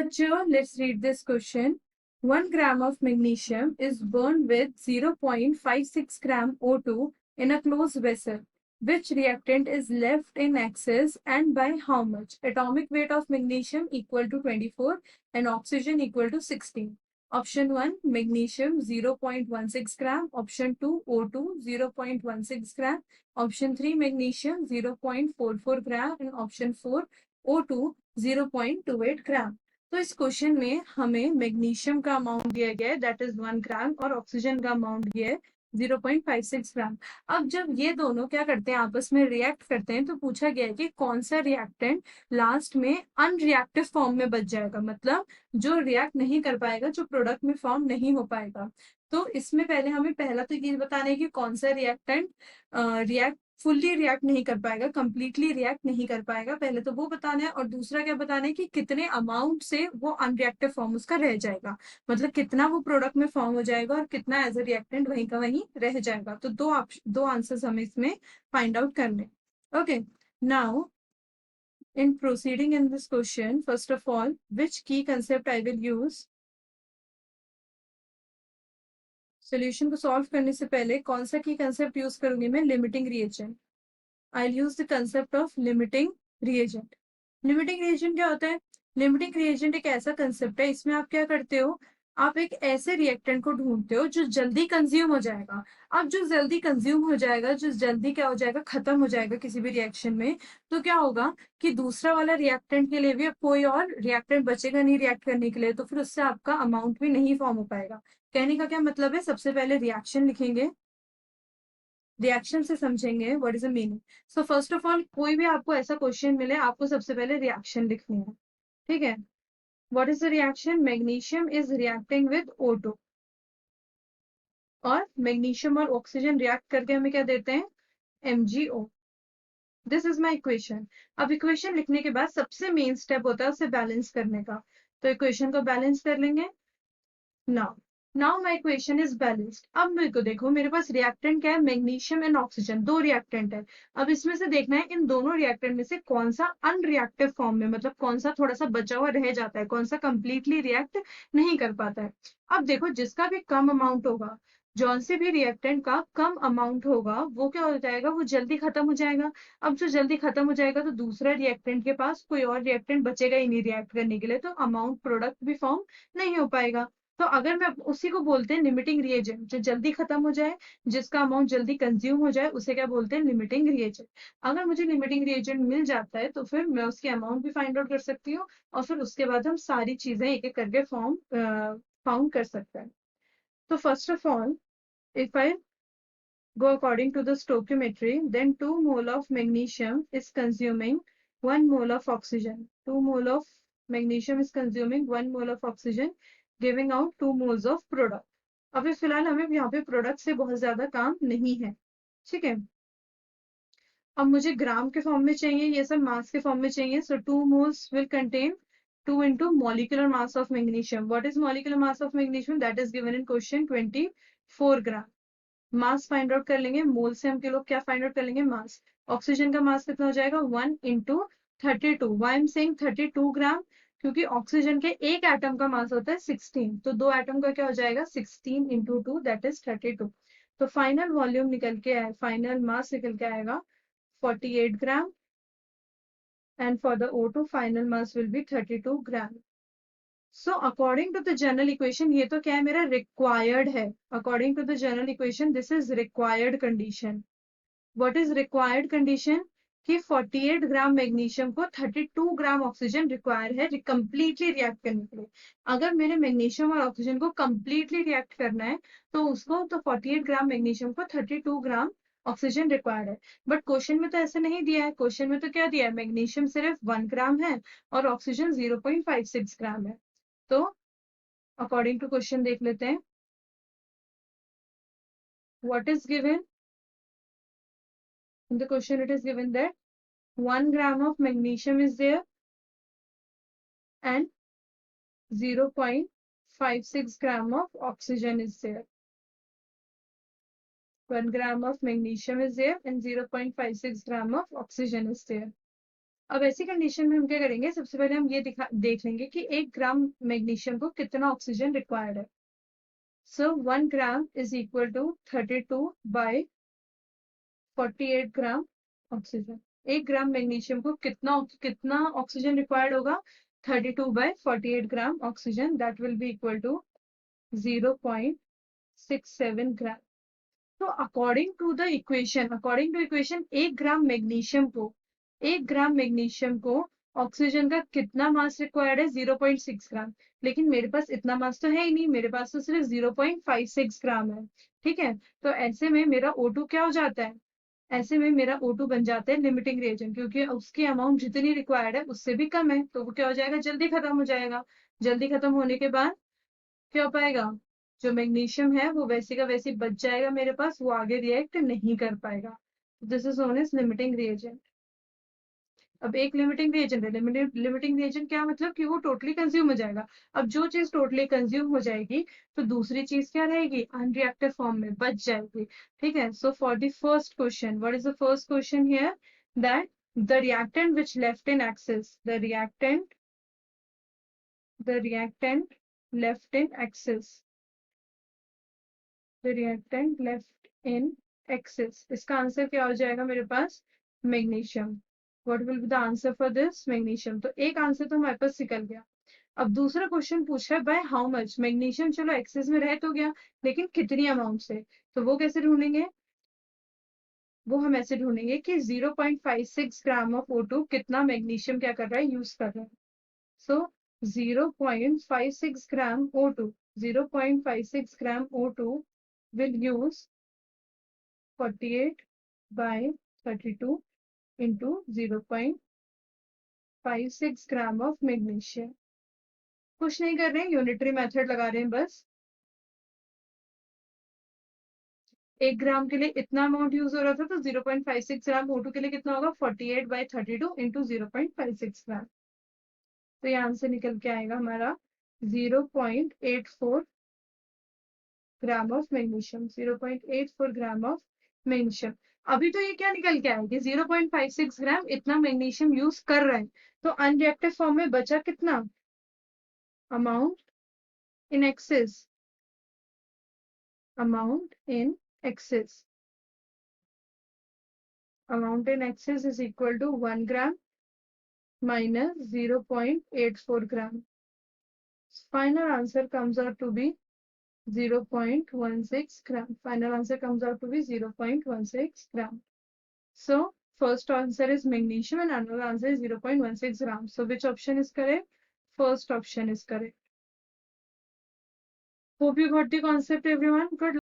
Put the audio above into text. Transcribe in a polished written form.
बच्चों, let's read this question. 1 gram of magnesium is burned with 0.56 gram O2 in a closed vessel. Which reactant is left in excess and by how much? Atomic weight of magnesium equal to 24 and oxygen equal to 16. Option 1, magnesium 0.16 gram. Option 2, O2 0.16 gram. Option 3, magnesium 0.44 gram. And option 4, O2 0.28 ग्राम। तो इस question में हमें magnesium का amount दिया गया है that is 1 ग्राम और oxygen का अमाउंट दिया है 0.56 ग्राम। अब जब ये दोनों क्या करते हैं, आपस में रिएक्ट करते हैं, तो पूछा गया है कि कौन सा रिएक्टेंट लास्ट में अनरिएक्टिव फॉर्म में बच जाएगा, मतलब जो रिएक्ट नहीं कर पाएगा, जो प्रोडक्ट में फॉर्म नहीं हो पाएगा। तो इसमें पहले हमें पहला तो ये बताना है कि कौन सा रिएक्टेंट रिएक्ट फुल्ली रिएक्ट नहीं कर पाएगा, कंप्लीटली रिएक्ट नहीं कर पाएगा, पहले तो वो बताना है। और दूसरा क्या बताना है कि कितने अमाउंट से वो अनरिएक्टिव फॉर्म उसका रह जाएगा, मतलब कितना वो प्रोडक्ट में फॉर्म हो जाएगा और कितना एज अ रिएक्टेंट वहीं का वहीं रह जाएगा। तो दो आंसर्स हमें इसमें फाइंड आउट करने। Okay, now in proceeding in this question, first of all, which key concept I will use? Solution को सॉल्व करने से पहले कौन सा की कंसेप्ट यूज करूंगी मैं? Limiting reagent. I use the concept of limiting reagent. Limiting reagent क्या होता है? लिमिटिंग रिएजेंट एक ऐसा कंसेप्ट है, इसमें आप क्या करते हो, आप एक ऐसे रिएक्टेंट को ढूंढते हो जो जल्दी कंज्यूम हो जाएगा। अब जो जल्दी कंज्यूम हो जाएगा, जो जल्दी क्या हो जाएगा, खत्म हो जाएगा किसी भी रिएक्शन में, तो क्या होगा कि दूसरा वाला रिएक्टेंट के लिए भी अब कोई और रिएक्टेंट बचेगा नहीं रिएक्ट करने के लिए, तो फिर उससे आपका अमाउंट भी नहीं फॉर्म हो पाएगा। कहने का क्या मतलब है, सबसे पहले रिएक्शन लिखेंगे, रिएक्शन से समझेंगे what is the meaning. So first of all, कोई भी आपको ऐसा क्वेश्चन मिले, आपको सबसे पहले रिएक्शन लिखनी है, ठीक है। What is the reaction? Magnesium is reacting with O2 और मैग्नीशियम और ऑक्सीजन रिएक्ट करके हमें क्या देते हैं? MgO। This is my equation. अब इक्वेशन लिखने के बाद सबसे मेन स्टेप होता है उसे बैलेंस करने का, तो इक्वेशन को बैलेंस कर लेंगे। Now my equation is balanced. अब मेरे को देखो, मेरे पास रिएक्टेंट क्या है? मैग्नीशियम एंड ऑक्सीजन, दो रिएक्टेंट है। अब इसमें से देखना है इन दोनों रिएक्टेंट में से कौन सा अनरिएक्टिव फॉर्म में, मतलब कौन सा थोड़ा सा बचा हुआ रह जाता है, कौन सा कंप्लीटली रिएक्ट नहीं कर पाता है। अब देखो, जिसका भी कम अमाउंट होगा, जौन से भी रिएक्टेंट का कम अमाउंट होगा, वो क्या हो जाएगा, वो जल्दी खत्म हो जाएगा। अब जो जल्दी खत्म हो जाएगा, तो दूसरा रिएक्टेंट के पास कोई और रिएक्टेंट बचेगा ही नहीं रिएक्ट करने के लिए, तो अमाउंट प्रोडक्ट भी फॉर्म नहीं हो पाएगा। तो अगर मैं उसी को बोलते हैं लिमिटिंग रिएजेंट, जो जल्दी खत्म हो जाए, जिसका अमाउंट जल्दी कंज्यूम हो जाए, उसे क्या बोलते हैं? Limiting reagent. अगर मुझे लिमिटिंग रिएजेंट मिल जाता है, तो फिर मैं उसकी अमाउंट भी फाइंड आउट कर सकती हूँ, और फिर उसके बाद हम सारी चीजें एक एक करके फाउंड कर सकते हैं। तो first of all, if I go according to the stoichiometry, then 2 mole of magnesium is consuming 1 mole of oxygen. 2 mole of magnesium is consuming 1 mole of oxygen, giving out 2 moles of product. अभी फिलहाल हमें यहाँ पे product से बहुत ज्यादा काम नहीं है, ठीक है। अब मुझे ग्राम के फॉर्म में चाहिए, ये सब मास के फॉर्म में चाहिए। सो 2 moles will contain 2 into molecular mass of magnesium. What is molecular mass of magnesium? That is given in question 24 gram. Mass find out कर लेंगे, मोल से हम किलो क्या फाइंड आउट कर लेंगे? मास। ऑक्सीजन का मास कितना हो जाएगा? 1 into 32। वाई एम सेइंग 32 ग्राम? क्योंकि ऑक्सीजन के एक एटम का मास होता है 16, तो दो एटम का क्या हो जाएगा? 16 into 2 दैट इज 32। तो फाइनल वॉल्यूम निकल के आए, फाइनल मास निकल के आएगा 48 gram, and for the O2 final mass will be 32 gram. So according to the general equation, ये तो क्या है? मेरा रिक्वायर्ड है। According to the general equation, this is required condition. What is required condition? कि 48 ग्राम मैग्नीशियम को 32 gram oxygen require है completely react करने के लिए। अगर मेरे मैग्नीशियम और ऑक्सीजन को कंप्लीटली रिएक्ट करना है, तो उसको तो 48 ग्राम मैग्नीशियम को 32 ग्राम ऑक्सीजन रिक्वायर्ड है। बट क्वेश्चन में तो ऐसे नहीं दिया है। क्वेश्चन में तो क्या दिया है? मैग्नीशियम सिर्फ 1 ग्राम है और ऑक्सीजन 0.56 ग्राम है। तो अकॉर्डिंग टू क्वेश्चन देख लेते हैं। What is given in the question? It is given that 1 gram of magnesium is there and 0.56 gram of oxygen is there. 1 gram of magnesium is there and 0.56 gram of oxygen is there. अब ऐसी condition में हम क्या करेंगे, सबसे पहले हम ये देख लेंगे कि 1 ग्राम मैग्नीशियम को कितना ऑक्सीजन रिक्वायर्ड है। So 1 gram is equal to 32 by 48 gram oxygen. 1 gram magnesium को कितना ऑक्सीजन रिक्वायर्ड होगा, 32 by 48 gram oxygen, that will be equal to 0.67 gram. तो according to equation 1 gram magnesium को ऑक्सीजन का कितना मास रिक्वायर्ड है, 0.6 ग्राम। लेकिन मेरे पास इतना मास तो है ही नहीं, मेरे पास तो सिर्फ 0.56 ग्राम है। ठीक है, तो ऐसे में मेरा O2 क्या हो जाता है, ऐसे में मेरा O2 बन जाता है लिमिटिंग रिएजेंट, क्योंकि उसकी अमाउंट जितनी रिक्वायर्ड है उससे भी कम है, तो वो क्या हो जाएगा, जल्दी खत्म हो जाएगा। जल्दी खत्म होने के बाद क्या हो पाएगा, जो मैग्नीशियम है वो वैसे का वैसे बच जाएगा मेरे पास, वो आगे रिएक्ट नहीं कर पाएगा। This is known as limiting reagent. अब एक लिमिटिंग रिएजेंट है, लिमिटिंग रिएजेंट क्या मतलब कि वो टोटली कंज्यूम हो जाएगा। अब जो चीज टोटली कंज्यूम हो जाएगी तो दूसरी चीज क्या रहेगी, अनरिएक्टिव फॉर्म में बच जाएगी। ठीक है, so for the first question, what is the first question here, that the reactant which left in excess, the reactant left in excess, the reactant left in excess, इसका आंसर क्या हो जाएगा मेरे पास, magnesium. What will be the answer for this, magnesium. तो एक answer तो हमारे पास निकल गया। अब दूसरा क्वेश्चन पूछ रहा है बाय हाउ मच, मैग्नीशियम चलो एक्सेस में रह तो गया, लेकिन कितनी अमाउंट से, तो वो कैसे ढूंढेंगे, वो हम ऐसे ढूंढेंगे कि 0.56 ग्राम ऑफ O2 कितना मैग्नीशियम क्या कर रहा है, यूज कर रहा है। So 0.56 gram O2, 0.56 gram O2 will use 48 by 32 into 0.56 gram of magnesium। कुछ नहीं कर रहे हैं, यूनिटरी मेथड लगा रहे हैं बस। 1 ग्राम के लिए इतना अमाउंट यूज हो रहा था, तो 0.56 ग्राम O2 के लिए कितना होगा, 48 by 32 into 0.56 ग्राम। तो ये आंसर निकल के आएगा हमारा 0.84 gram of magnesium, 0.84 gram of magnesium. अभी तो ये क्या निकल के आएगी, 0.56 ग्राम इतना मैग्नीशियम यूज कर रहे हैं, तो अनरिएक्टिव फॉर्म में बचा कितना, amount in excess, amount in excess, amount in excess is equal to 1 gram minus 0.84 gram. Final answer comes out to be 0.16 gram. Final answer comes out to be 0.16 gram. So first answer is magnesium and another answer is 0.16 gram. So which option is correct? First option is correct. Hope you got the concept, everyone. Good luck.